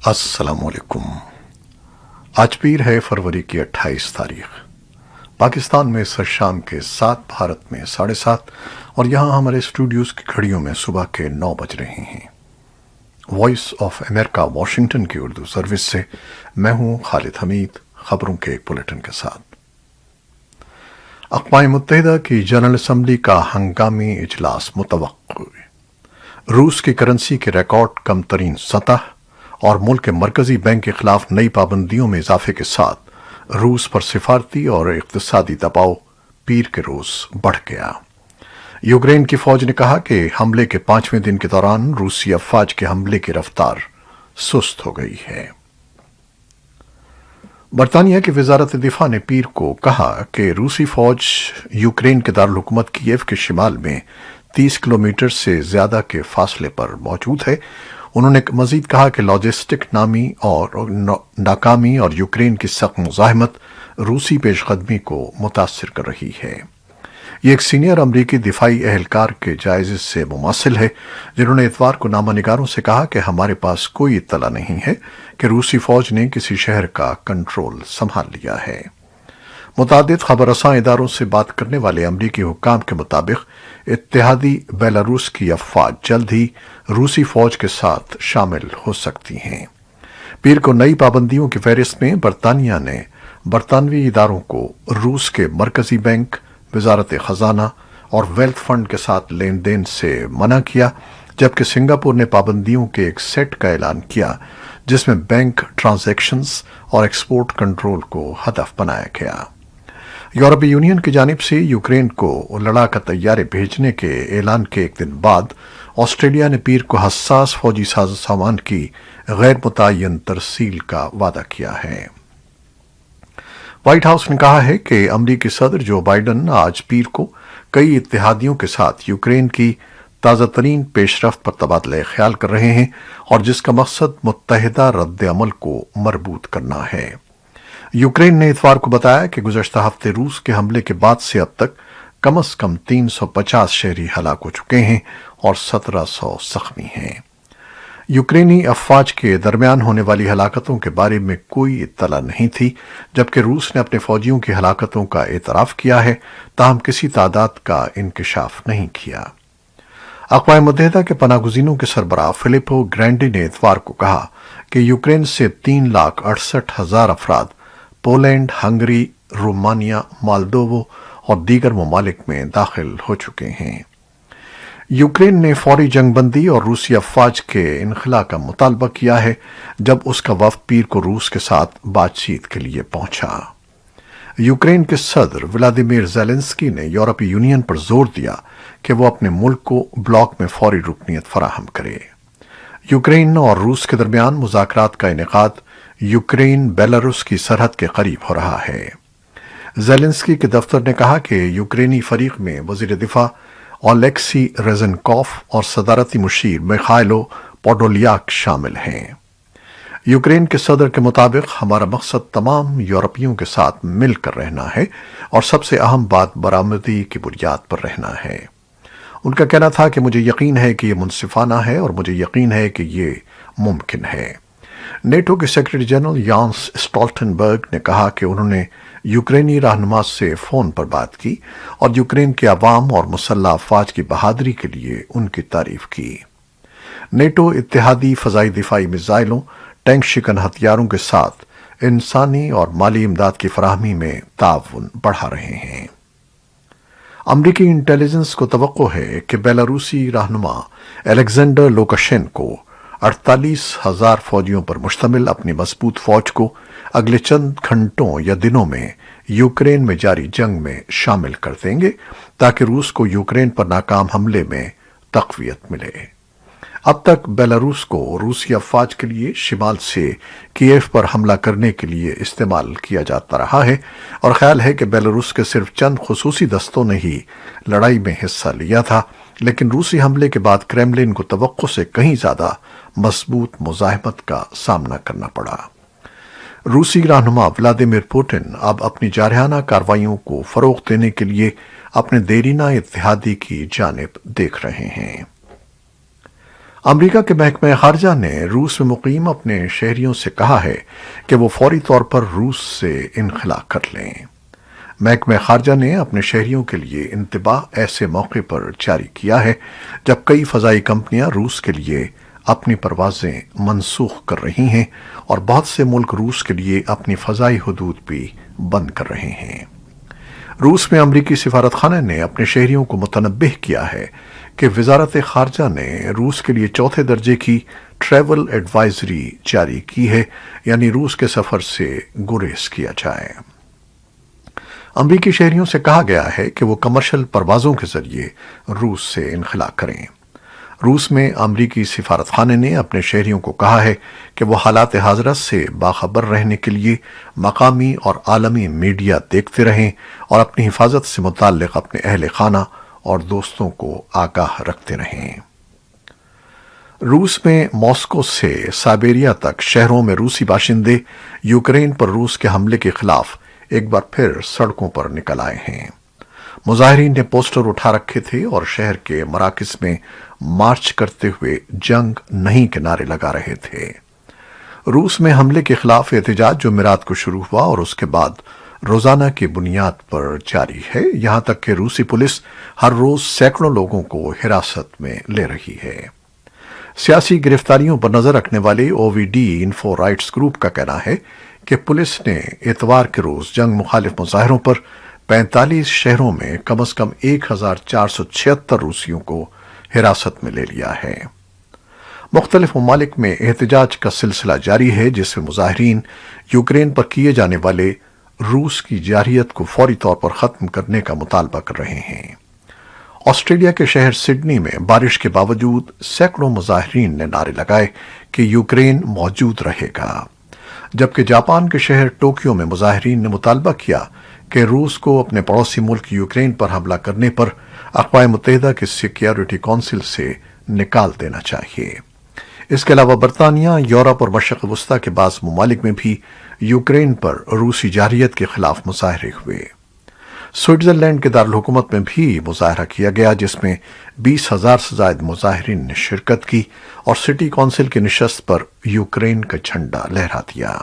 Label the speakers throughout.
Speaker 1: السلام علیکم۔ آج پیر ہے فروری کی 28 تاریخ۔ پاکستان میں سر شام کے 7، بھارت میں 7:30، اور یہاں ہمارے اسٹوڈیوز کی گھڑیوں میں صبح کے 9 بج رہے ہیں۔ وائس آف امریکہ واشنگٹن کی اردو سروس سے میں ہوں خالد حمید، خبروں کے ایک بلیٹن کے ساتھ۔ اقوام متحدہ کی جنرل اسمبلی کا ہنگامی اجلاس متوقع۔ روس کی کرنسی کے ریکارڈ کم ترین سطح اور ملک کے مرکزی بینک کے خلاف نئی پابندیوں میں اضافے کے ساتھ روس پر سفارتی اور اقتصادی دباؤ پیر کے روز بڑھ گیا۔ یوکرین کی فوج نے کہا کہ حملے کے 5ویں دن کے دوران روسی افواج کے حملے کی رفتار سست ہو گئی ہے۔ برطانیہ کی وزارت دفاع نے پیر کو کہا کہ روسی فوج یوکرین کے دارالحکومت کیف کے شمال میں 30 کلومیٹر سے زیادہ کے فاصلے پر موجود ہے۔ انہوں نے مزید کہا کہ لاجسٹک ناکامی اور یوکرین کی سخت مزاحمت روسی پیش قدمی کو متاثر کر رہی ہے۔ یہ ایک سینئر امریکی دفاعی اہلکار کے جائزے سے مماثل ہے، جنہوں نے اتوار کو نامہ نگاروں سے کہا کہ ہمارے پاس کوئی اطلاع نہیں ہے کہ روسی فوج نے کسی شہر کا کنٹرول سنبھال لیا ہے۔ متعدد خبر رساں اداروں سے بات کرنے والے امریکی حکام کے مطابق اتحادی بیلاروس کی افواج جلد ہی روسی فوج کے ساتھ شامل ہو سکتی ہیں۔ پیر کو نئی پابندیوں کی فہرست میں برطانیہ نے برطانوی اداروں کو روس کے مرکزی بینک، وزارت خزانہ اور ویلتھ فنڈ کے ساتھ لین دین سے منع کیا، جبکہ سنگاپور نے پابندیوں کے ایک سیٹ کا اعلان کیا جس میں بینک ٹرانزیکشنز اور ایکسپورٹ کنٹرول کو ہدف بنایا گیا۔ یورپی یونین کی جانب سے یوکرین کو لڑاکا طیارے بھیجنے کے اعلان کے ایک دن بعد آسٹریلیا نے پیر کو حساس فوجی ساز و سامان کی غیر متعین ترسیل کا وعدہ کیا ہے۔ وائٹ ہاؤس نے کہا ہے کہ امریکی صدر جو بائیڈن آج پیر کو کئی اتحادیوں کے ساتھ یوکرین کی تازہ ترین پیش رفت پر تبادلہ خیال کر رہے ہیں، اور جس کا مقصد متحدہ رد عمل کو مربوط کرنا ہے۔ یوکرین نے اتوار کو بتایا کہ گزشتہ ہفتے روس کے حملے کے بعد سے اب تک کم از کم 350 شہری ہلاک ہو چکے ہیں اور 1700 زخمی ہیں۔ یوکرینی افواج کے درمیان ہونے والی ہلاکتوں کے بارے میں کوئی اطلاع نہیں تھی، جبکہ روس نے اپنے فوجیوں کی ہلاکتوں کا اعتراف کیا ہے، تاہم کسی تعداد کا انکشاف نہیں کیا۔ اقوام متحدہ کے پناہ گزینوں کے سربراہ فلیپو گرینڈی نے اتوار کو کہا کہ یوکرین سے 3,68,000 افراد پولینڈ، ہنگری، رومانیہ، مالدوو اور دیگر ممالک میں داخل ہو چکے ہیں۔ یوکرین نے فوری جنگ بندی اور روسی افواج کے انخلاء کا مطالبہ کیا ہے جب اس کا وفد پیر کو روس کے ساتھ بات چیت کے لیے پہنچا۔ یوکرین کے صدر ولادیمیر زیلنسکی نے یورپی یونین پر زور دیا کہ وہ اپنے ملک کو بلاک میں فوری رکنیت فراہم کرے۔ یوکرین اور روس کے درمیان مذاکرات کا انعقاد یوکرین بیلاروس کی سرحد کے قریب ہو رہا ہے۔ زیلنسکی کے دفتر نے کہا کہ یوکرینی فریق میں وزیر دفاع اولیکسی ریزنکوف اور صدارتی مشیر میخائلو پوڈولیاک شامل ہیں۔ یوکرین کے صدر کے مطابق ہمارا مقصد تمام یورپیوں کے ساتھ مل کر رہنا ہے، اور سب سے اہم بات برآمدی کی بنیاد پر رہنا ہے۔ ان کا کہنا تھا کہ مجھے یقین ہے کہ یہ منصفانہ ہے اور مجھے یقین ہے کہ یہ ممکن ہے۔ نیٹو کے سیکرٹری جنرل یانس اسٹولٹنبرگ نے کہا کہ انہوں نے یوکرینی رہنما سے فون پر بات کی اور یوکرین کے عوام اور مسلح افواج کی بہادری کے لیے ان کی تعریف کی۔ نیٹو اتحادی فضائی دفاعی میزائلوں، ٹینک شکن ہتھیاروں کے ساتھ انسانی اور مالی امداد کی فراہمی میں تعاون بڑھا رہے ہیں۔ امریکی انٹیلیجنس کو توقع ہے کہ بیلاروسی رہنما الیگزینڈر لوکاشینکو 48,000 فوجیوں پر مشتمل اپنی مضبوط فوج کو اگلے چند گھنٹوں یا دنوں میں یوکرین میں جاری جنگ میں شامل کر دیں گے، تاکہ روس کو یوکرین پر ناکام حملے میں تقویت ملے۔ اب تک بیلاروس کو روسی افواج کے لیے شمال سے کیف پر حملہ کرنے کے لیے استعمال کیا جاتا رہا ہے، اور خیال ہے کہ بیلاروس کے صرف چند خصوصی دستوں نے ہی لڑائی میں حصہ لیا تھا، لیکن روسی حملے کے بعد کریملن کو توقع سے کہیں زیادہ مضبوط مزاحمت کا سامنا کرنا پڑا۔ روسی رہنما ولادیمیر پوٹن اب اپنی جارحانہ کارروائیوں کو فروغ دینے کے لیے اپنے دیرینہ اتحادی کی جانب دیکھ رہے ہیں۔ امریکہ کے محکمہ خارجہ نے روس میں مقیم اپنے شہریوں سے کہا ہے کہ وہ فوری طور پر روس سے انخلا کر لیں۔ محکمہ خارجہ نے اپنے شہریوں کے لیے انتباہ ایسے موقع پر جاری کیا ہے جب کئی فضائی کمپنیاں روس کے لیے اپنی پروازیں منسوخ کر رہی ہیں اور بہت سے ملک روس کے لیے اپنی فضائی حدود بھی بند کر رہے ہیں۔ روس میں امریکی سفارت خانہ نے اپنے شہریوں کو متنبہ کیا ہے کہ وزارت خارجہ نے روس کے لیے چوتھے درجے کی ٹریول ایڈوائزری جاری کی ہے، یعنی روس کے سفر سے گریز کیا جائے۔ امریکی شہریوں سے کہا گیا ہے کہ وہ کمرشل پروازوں کے ذریعے روس سے انخلا کریں۔ روس میں امریکی سفارت خانے نے اپنے شہریوں کو کہا ہے کہ وہ حالات حاضرہ سے باخبر رہنے کے لیے مقامی اور عالمی میڈیا دیکھتے رہیں اور اپنی حفاظت سے متعلق اپنے اہل خانہ اور دوستوں کو آگاہ رکھتے رہیں۔ روس میں ماسکو سے سائبیریا تک شہروں میں روسی باشندے یوکرین پر روس کے حملے کے خلاف ایک بار پھر سڑکوں پر نکل آئے ہیں۔ مظاہرین نے پوسٹر اٹھا رکھے تھے اور شہر کے مراکز میں مارچ کرتے ہوئے جنگ نہیں کے نعرے لگا رہے تھے۔ روس میں حملے کے خلاف احتجاج جمعرات کو شروع ہوا اور اس کے بعد روزانہ کی بنیاد پر جاری ہے، یہاں تک کہ روسی پولیس ہر روز سینکڑوں لوگوں کو حراست میں لے رہی ہے۔ سیاسی گرفتاریوں پر نظر رکھنے والے او وی ڈی انفو رائٹس گروپ کا کہنا ہے کہ پولیس نے اتوار کے روز جنگ مخالف مظاہروں پر 45 شہروں میں کم از کم 1476 روسیوں کو حراست میں لے لیا ہے۔ مختلف ممالک میں احتجاج کا سلسلہ جاری ہے، جس میں مظاہرین یوکرین پر کیے جانے والے روس کی جارحیت کو فوری طور پر ختم کرنے کا مطالبہ کر رہے ہیں۔ آسٹریلیا کے شہر سڈنی میں بارش کے باوجود سینکڑوں مظاہرین نے نعرے لگائے کہ یوکرین موجود رہے گا، جبکہ جاپان کے شہر ٹوکیو میں مظاہرین نے مطالبہ کیا کہ روس کو اپنے پڑوسی ملک یوکرین پر حملہ کرنے پر اقوام متحدہ کی سیکیورٹی کونسل سے نکال دینا چاہیے۔ اس کے علاوہ برطانیہ، یورپ اور مشرق وسطیٰ کے بعض ممالک میں بھی یوکرین پر روسی جارحیت کے خلاف مظاہرے ہوئے۔ سوئٹزرلینڈ کے دارالحکومت میں بھی مظاہرہ کیا گیا، جس میں 20,000 سے زائد مظاہرین نے شرکت کی اور سٹی کونسل کی نشست پر یوکرین کا جھنڈا لہرا دیا۔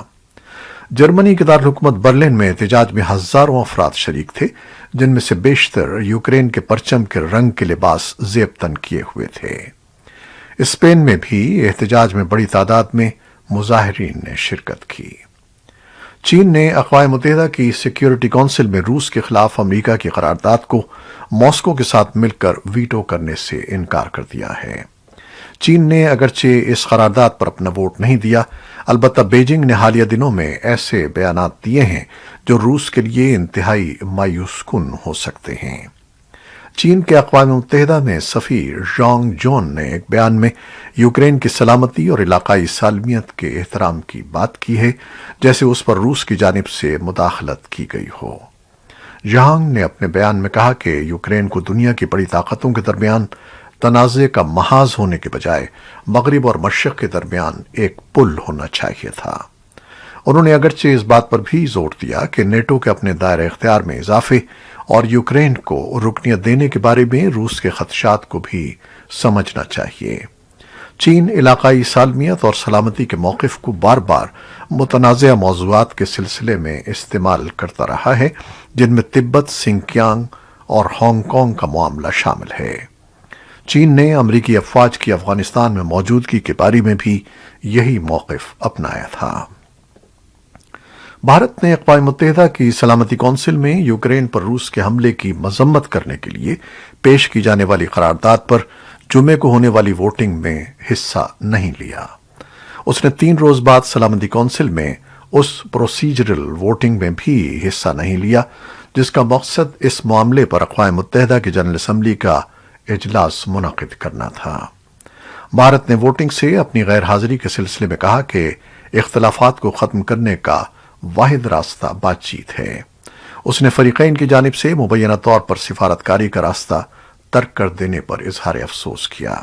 Speaker 1: جرمنی کے دارالحکومت برلن میں احتجاج میں ہزاروں افراد شریک تھے، جن میں سے بیشتر یوکرین کے پرچم کے رنگ کے لباس زیب تن کیے ہوئے تھے۔ اسپین میں بھی احتجاج میں بڑی تعداد میں مظاہرین نے شرکت کی۔ چین نے اقوام متحدہ کی سیکیورٹی کونسل میں روس کے خلاف امریکہ کی قرارداد کو ماسکو کے ساتھ مل کر ویٹو کرنے سے انکار کر دیا ہے۔ چین نے اگرچہ اس قرارداد پر اپنا ووٹ نہیں دیا، البتہ بیجنگ نے حالیہ دنوں میں ایسے بیانات دیے ہیں جو روس کے لیے انتہائی مایوس کن ہو سکتے ہیں۔ چین کے اقوام متحدہ میں سفیر ژانگ جون نے ایک بیان میں یوکرین کی سلامتی اور علاقائی سالمیت کے احترام کی بات کی ہے، جیسے اس پر روس کی جانب سے مداخلت کی گئی ہو۔ ژانگ نے اپنے بیان میں کہا کہ یوکرین کو دنیا کی بڑی طاقتوں کے درمیان تنازع کا محاذ ہونے کے بجائے مغرب اور مشرق کے درمیان ایک پل ہونا چاہیے تھا۔ انہوں نے اگرچہ اس بات پر بھی زور دیا کہ نیٹو کے اپنے دائرہ اختیار میں اضافے اور یوکرین کو رکنیت دینے کے بارے میں روس کے خدشات کو بھی سمجھنا چاہیے۔ چین علاقائی سالمیت اور سلامتی کے موقف کو بار بار متنازع موضوعات کے سلسلے میں استعمال کرتا رہا ہے، جن میں تبت، سنکیانگ اور ہانگ کانگ کا معاملہ شامل ہے۔ چین نے امریکی افواج کی افغانستان میں موجودگی کے بارے میں بھی یہی موقف اپنایا تھا۔ بھارت نے اقوام متحدہ کی سلامتی کونسل میں یوکرین پر روس کے حملے کی مذمت کرنے کے لیے پیش کی جانے والی قرارداد پر جمعے کو ہونے والی ووٹنگ میں حصہ نہیں لیا۔ اس نے 3 روز بعد سلامتی کونسل میں اس پروسیجرل ووٹنگ میں بھی حصہ نہیں لیا جس کا مقصد اس معاملے پر اقوام متحدہ کی جنرل اسمبلی کا اجلاس منعقد کرنا تھا۔ بھارت نے ووٹنگ سے اپنی غیر حاضری کے سلسلے میں کہا کہ اختلافات کو ختم کرنے کا واحد راستہ بات چیت ہے۔ اس نے فریقین کی جانب سے مبینہ طور پر سفارتکاری کا راستہ ترک کر دینے پر اظہار افسوس کیا۔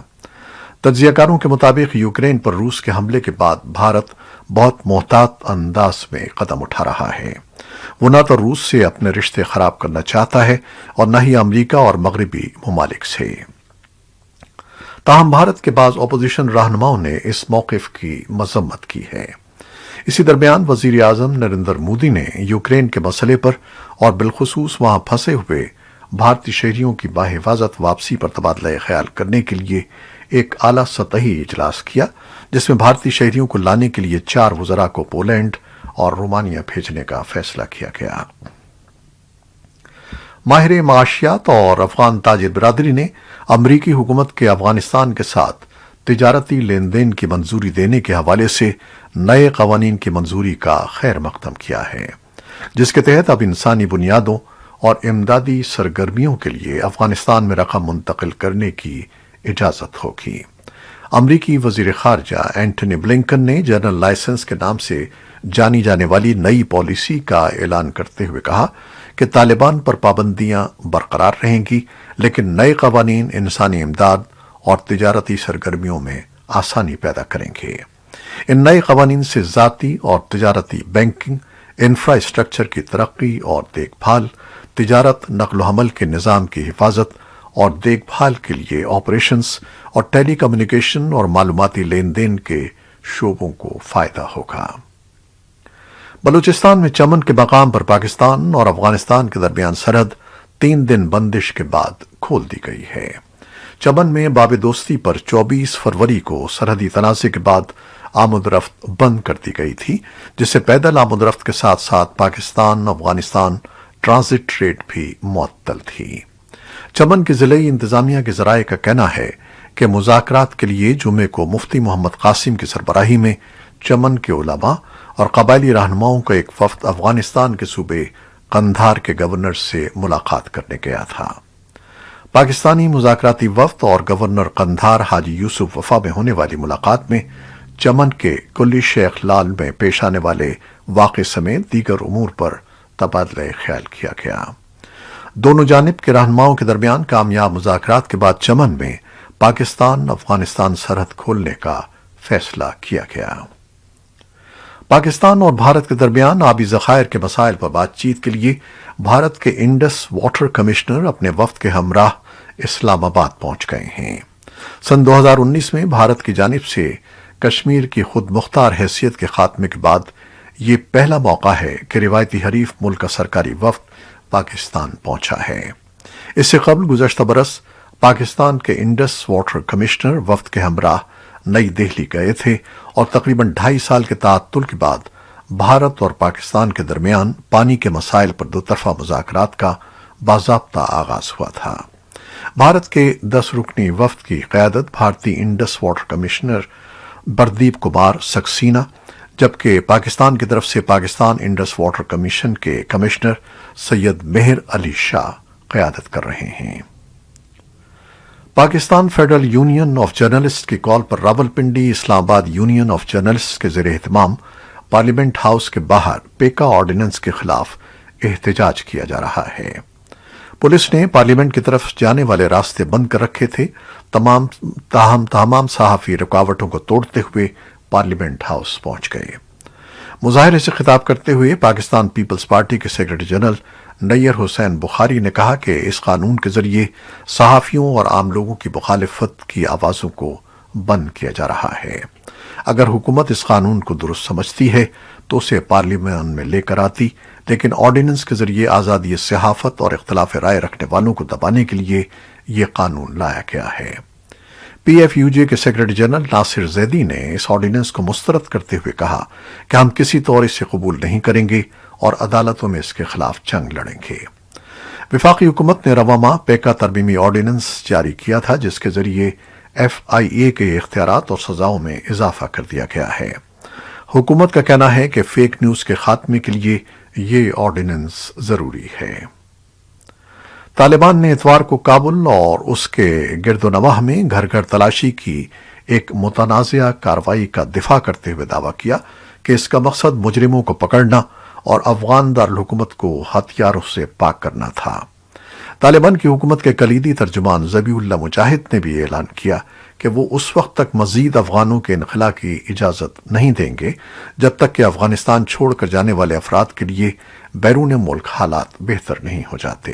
Speaker 1: تجزیہ کاروں کے مطابق یوکرین پر روس کے حملے کے بعد بھارت بہت محتاط انداز میں قدم اٹھا رہا ہے۔ وہ نہ تو روس سے اپنے رشتے خراب کرنا چاہتا ہے اور نہ ہی امریکہ اور مغربی ممالک سے۔ تاہم بھارت کے بعض اپوزیشن رہنماؤں نے اس موقف کی مذمت کی ہے۔ اسی درمیان وزیر اعظم نریندر مودی نے یوکرین کے مسئلے پر اور بالخصوص وہاں پھنسے ہوئے بھارتی شہریوں کی باحفاظت واپسی پر تبادلہ خیال کرنے کے لیے ایک اعلیٰ سطحی اجلاس کیا، جس میں بھارتی شہریوں کو لانے کے لیے 4 وزراء کو پولینڈ اور رومانیہ بھیجنے کا فیصلہ کیا گیا۔ ماہر معاشیات اور افغان تاجر برادری نے امریکی حکومت کے افغانستان کے ساتھ تجارتی لین دین کی منظوری دینے کے حوالے سے نئے قوانین کی منظوری کا خیر مقدم کیا ہے، جس کے تحت اب انسانی بنیادوں اور امدادی سرگرمیوں کے لیے افغانستان میں رقم منتقل کرنے کی اجازت ہوگی۔ امریکی وزیر خارجہ اینٹنی بلنکن نے جنرل لائسنس کے نام سے جانی جانے والی نئی پالیسی کا اعلان کرتے ہوئے کہا کہ طالبان پر پابندیاں برقرار رہیں گی، لیکن نئے قوانین انسانی امداد اور تجارتی سرگرمیوں میں آسانی پیدا کریں گے۔ ان نئے قوانین سے ذاتی اور تجارتی بینکنگ، انفراسٹرکچر کی ترقی اور دیکھ بھال، تجارت، نقل و حمل کے نظام کی حفاظت اور دیکھ بھال کے لیے آپریشنز اور ٹیلی کمیونیکیشن اور معلوماتی لین دین کے شعبوں کو فائدہ ہوگا۔ بلوچستان میں چمن کے مقام پر پاکستان اور افغانستان کے درمیان سرحد 3 دن بندش کے بعد کھول دی گئی ہے۔ چمن میں باب دوستی پر 24 فروری کو سرحدی تنازع کے بعد آمد و رفت بند کر دی گئی تھی، جس سے پیدل آمد و رفت کے ساتھ ساتھ پاکستان افغانستان ٹرانزٹ ٹریڈ بھی معطل تھی۔ چمن کی ضلعی انتظامیہ کے ذرائع کا کہنا ہے کہ مذاکرات کے لیے جمعے کو مفتی محمد قاسم کی سربراہی میں چمن کے علماء اور قبائلی رہنماؤں کا ایک وفد افغانستان کے صوبے قندھار کے گورنر سے ملاقات کرنے گیا تھا۔ پاکستانی مذاکراتی وفد اور گورنر قندھار حاجی یوسف وفا میں ہونے والی ملاقات میں چمن کے کلی شیخ لال میں پیش آنے والے واقع سمیت دیگر امور پر تبادلہ خیال کیا گیا۔ دونوں جانب کے رہنماؤں کے درمیان کامیاب مذاکرات کے بعد چمن میں پاکستان افغانستان سرحد کھولنے کا فیصلہ کیا گیا۔ پاکستان اور بھارت کے درمیان آبی ذخائر کے مسائل پر بات چیت کے لیے بھارت کے انڈس واٹر کمشنر اپنے وفد کے ہمراہ اسلام آباد پہنچ گئے ہیں۔ سن 2019 میں بھارت کی جانب سے کشمیر کی خود مختار حیثیت کے خاتمے کے بعد یہ پہلا موقع ہے کہ روایتی حریف ملک کا سرکاری وفد پاکستان پہنچا ہے۔ اس سے قبل گزشتہ برس پاکستان کے انڈس واٹر کمشنر وفد کے ہمراہ نئی دہلی گئے تھے اور تقریباً 2.5 سال کے تعطل کے بعد بھارت اور پاکستان کے درمیان پانی کے مسائل پر دوطرفہ مذاکرات کا باضابطہ آغاز ہوا تھا۔ بھارت کے 10 رکنی وفد کی قیادت بھارتی Indus water commissioner Pradeep Kumar Saxena, جبکہ پاکستان کی طرف سے پاکستان انڈس واٹر کمیشن کے کمشنر سید مہر علی شاہ قیادت کر رہے ہیں۔ Pakistan federal union of journalist کی کال پر راولپنڈی اسلام آباد یونین آف جرنلسٹ کے زیر اہتمام پارلیمنٹ ہاؤس کے باہر پیکا آرڈیننس کے خلاف احتجاج کیا جا رہا ہے۔ پولیس نے پارلیمنٹ کی طرف جانے والے راستے بند کر رکھے تھے، تمام صحافی رکاوٹوں کو توڑتے ہوئے پارلیمنٹ ہاؤس پہنچ گئے۔ مظاہرے سے خطاب کرتے ہوئے پاکستان پیپلز پارٹی کے سیکرٹری جنرل نیر حسین بخاری نے کہا کہ اس قانون کے ذریعے صحافیوں اور عام لوگوں کی مخالفت کی آوازوں کو بند کیا جا رہا ہے۔ اگر حکومت اس قانون کو درست سمجھتی ہے تو اسے پارلیمان میں لے کر آتی، لیکن آرڈیننس کے ذریعے آزادی صحافت اور اختلاف رائے رکھنے والوں کو دبانے کے لیے یہ قانون لایا گیا ہے۔ پی ایف یو جے کے سیکرٹری جنرل ناصر زیدی نے اس آرڈیننس کو مسترد کرتے ہوئے کہا کہ ہم کسی طور اسے قبول نہیں کریں گے اور عدالتوں میں اس کے خلاف جنگ لڑیں گے۔ وفاقی حکومت نے رواں ماہ پیکا ترمیمی آرڈیننس جاری کیا تھا، جس کے ذریعے ایف آئی اے کے اختیارات اور سزاؤں میں اضافہ کر دیا گیا ہے۔ حکومت کا کہنا ہے کہ فیک نیوز کے خاتمے کے لیے یہ آرڈیننس ضروری ہے۔ طالبان نے اتوار کو کابل اور اس کے گرد و نواح میں گھر گھر تلاشی کی ایک متنازعہ کارروائی کا دفاع کرتے ہوئے دعویٰ کیا کہ اس کا مقصد مجرموں کو پکڑنا اور افغان دارالحکومت کو ہتھیاروں سے پاک کرنا تھا۔ طالبان کی حکومت کے کلیدی ترجمان ذبیح اللہ مجاہد نے بھی اعلان کیا کہ وہ اس وقت تک مزید افغانوں کے انخلاء کی اجازت نہیں دیں گے جب تک کہ افغانستان چھوڑ کر جانے والے افراد کے لیے بیرون ملک حالات بہتر نہیں ہو جاتے۔